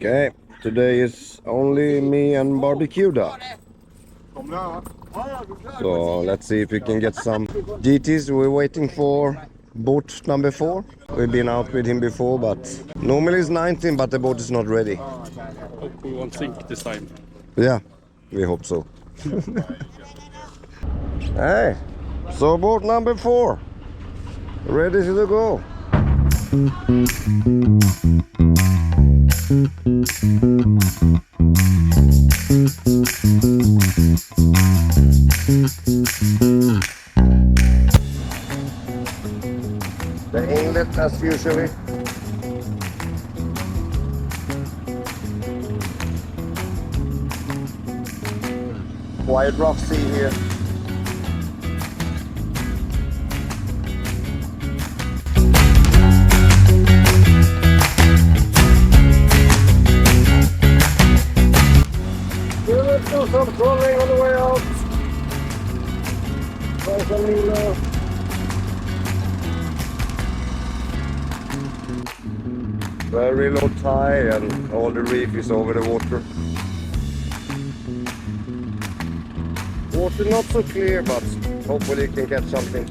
Okay, today is only me and Barbiecuda. So let's see if we can get some GTs. We're waiting for boat number 4. We've been out with him before, but normally it's 19, but the boat is not ready. Hope we won't sink this time. Yeah, we hope so. Hey, so boat number 4, ready to go. The inlet as usually. Quite rough sea here. Let's do some trolling on the way out. Try some Nilo. Very low tide and all the reef is over the water. Water not so clear, but hopefully you can catch something.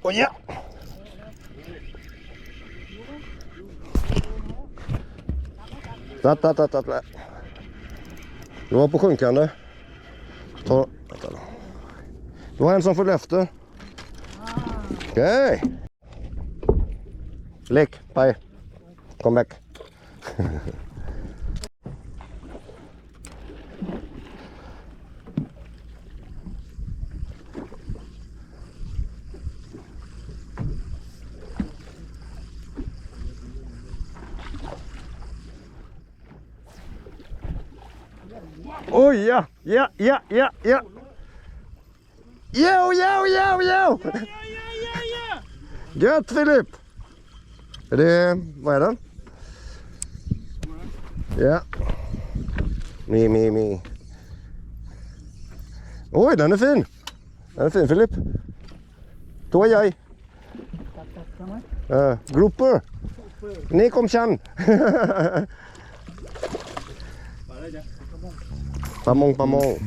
Oh yeah. Tatt. Du var på sjunkande. Du har en som följer efter. Okej. Lek, bye. Come back. Oh yeah. Yo. Gött Filip. Är det, vad är den? Ja. Me. Oj, den är fin. Den är fin Filip. Då är jag. Grupper. Ni kom känn. Pamong.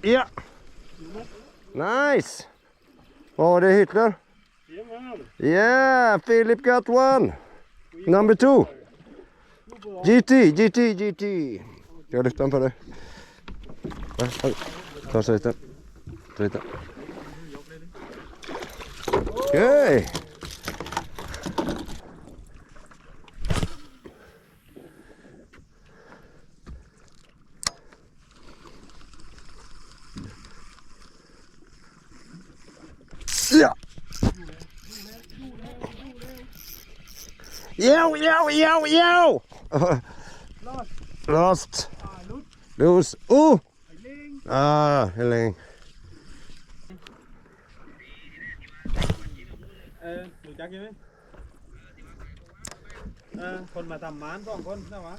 Ja. Nice. Oh, det är Hitler. Yeah, Philip got one. Number 2. GT. Jag lyfter den på dig. Ta sig lite. Okej. Ja. Yo. Lost. Loose. Helling. คนมาทำหมาน2 คนนะวะ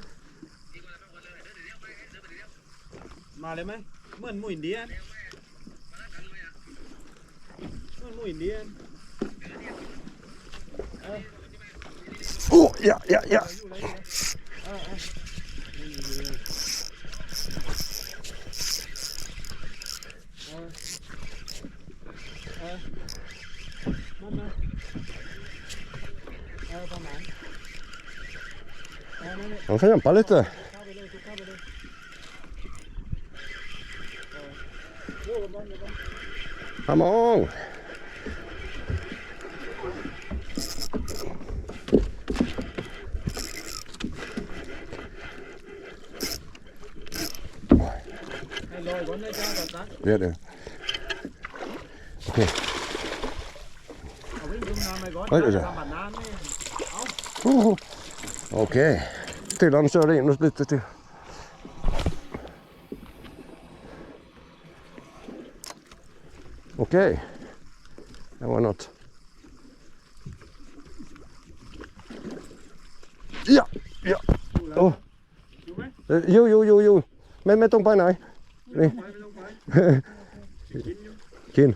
มาเลยไหมเหมือนหมูอินเดียนเหมือนหมูอินเดียนOh, ja, ja, ja. Han kan kämpa lite. Come on. Det är det. Okej. Okej. Till han kör in oss lite till. Okej. Det var något. Ja, ja. Oh. Jo. Men med tông bay này. Đi. Kin.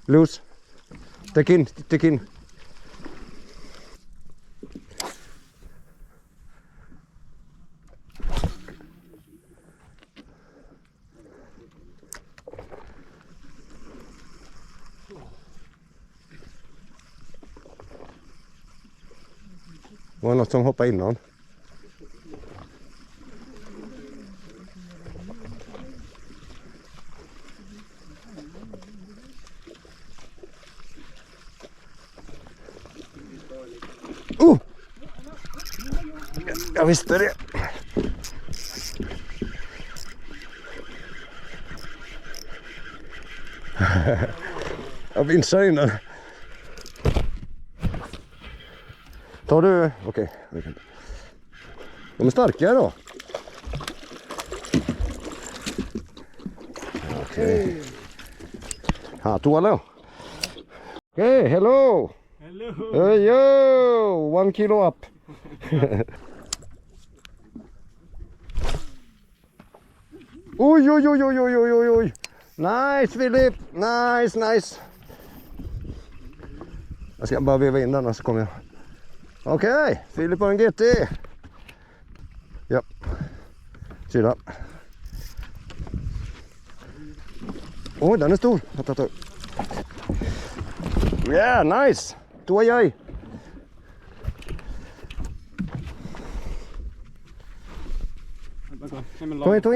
Loose. Take in. Var något som hoppade innan. Jag visste det. Jag vinschar innan. Tar du? Okej. De är starka då. Okej. Här tog då. Okej, hello. Hello. Yo, 1 kilo up. Oj. Nice Philip. Nice. Jag ska bara veva in den så kommer jag. Okej, Philip har en GT. Ja. Sida. Oj, den är stor. Yeah, nice. Tua jag. Ta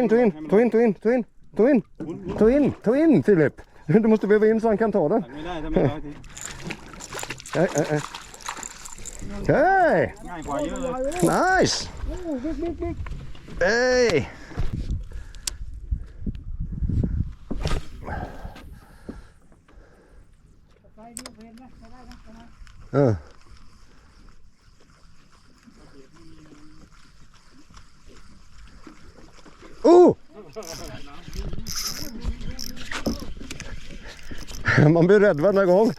in Philip. Du måste veva in så han kan ta den. Okej. Nice. Hey. Man blir rädd varje gång.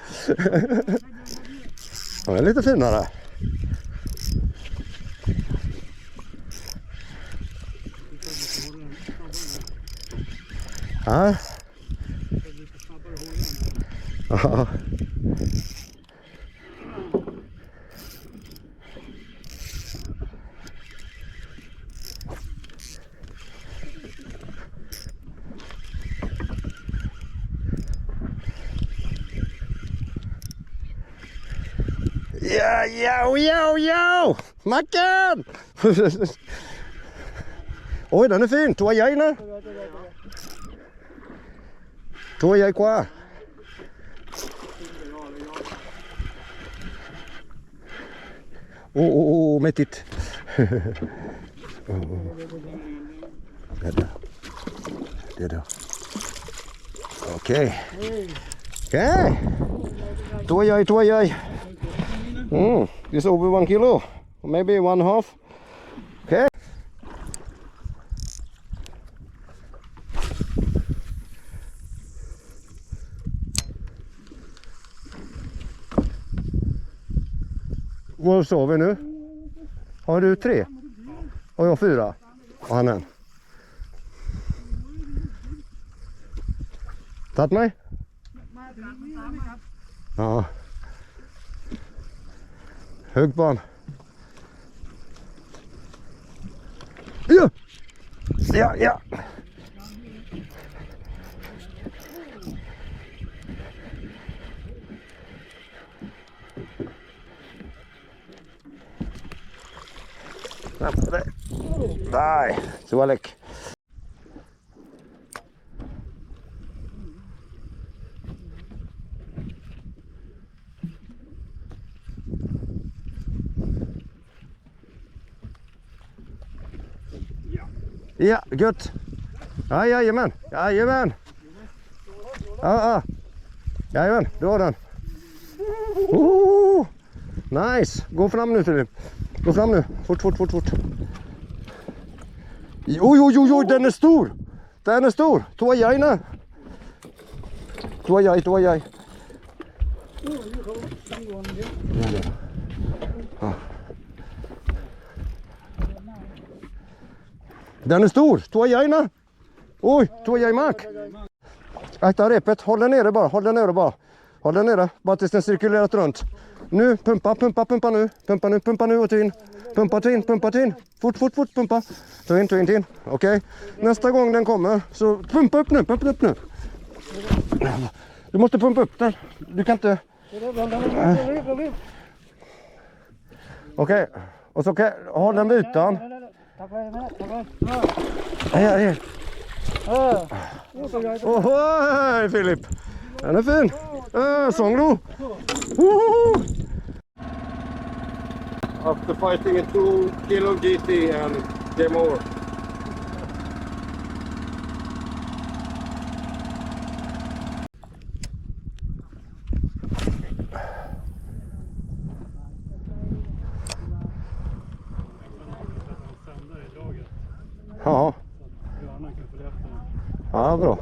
Den är lite finare. Ja. Ja. Ja, Macken! Oj, den är fin. Tog jag nu? Tog jag kvar? Med titt. Det där. Okej. Tog jag. It's over 1 kilo, maybe 1/2. Okay. Vad sa vi nu? Har du 3? Har jag 4? Och han en. Tatt mig? Ja. Högt barn. Ja! Ja, ja. Nej, så läck. Ja, gött. Ja, jajamän. Jajamän. Ja. Jajamän, du har den. Nice. Gå fram nu Filip. Gå fram nu. Fort. Oj, den är stor. Den är stor. Två jajna. Två jaj. Ja. Den är stor. Två jajna. Oj, två jajmark. Akta repet. Håll den nere bara. Håll den nere. Bara tills den cirkulerat runt. Nu, pumpa nu. Pumpa nu och ta in. Pumpa in. Fort, pumpa. Ta in. Okej. Nästa gång den kommer så pumpa upp nu. Du måste pumpa upp den. Du kan inte... Okej. Och så håll den vid ytan. Här. Ohoj, Filip. Den är fin. Sånglo. After fighting a 2 kilo GT and game over. Ja. Ja, bra.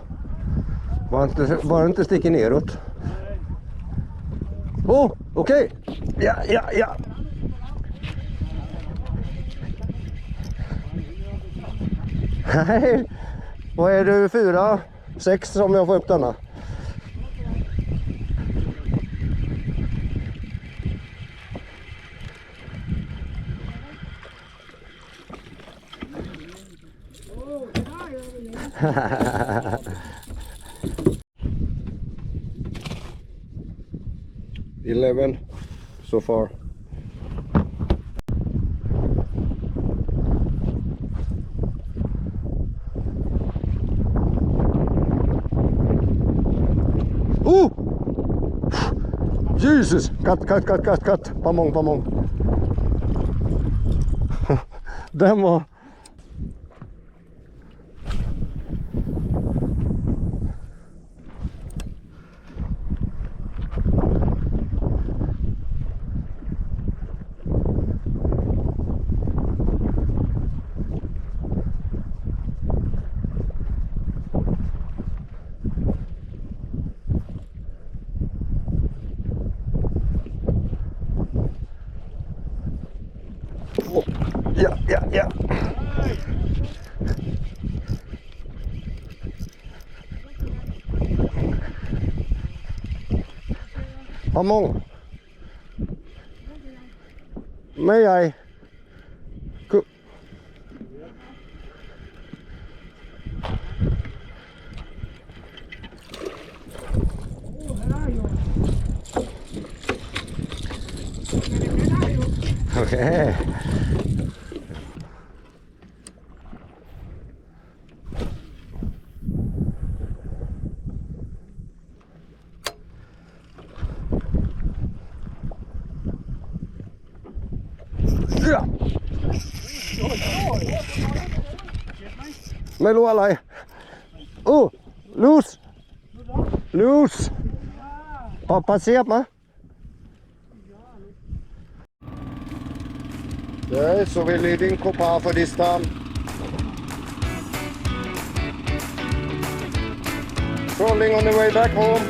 Bara inte sticker neråt. Okej. Ja. Nej. Vad är du? 4, 6 om jag får upp denna. $11 so far. Jesus! Cut! Pamong. Den var... Ja. Pamong. May I? Okay. Ja. ไม่รู้อะไรloose ปลาเสียบมะ Okay, so we're leaving Kopa for this time. Trolling on the way back home.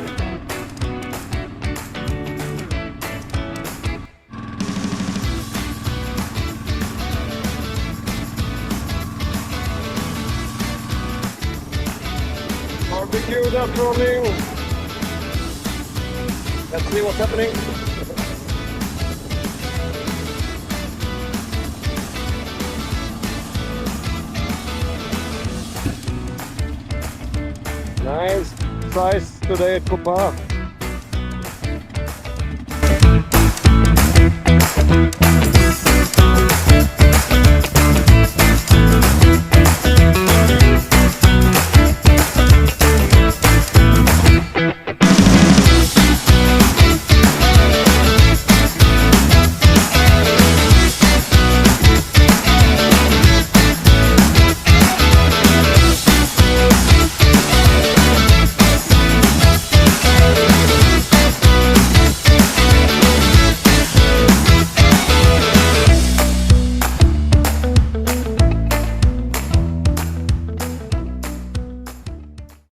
are trolling. Let's see what's happening. Nice size today at Copa.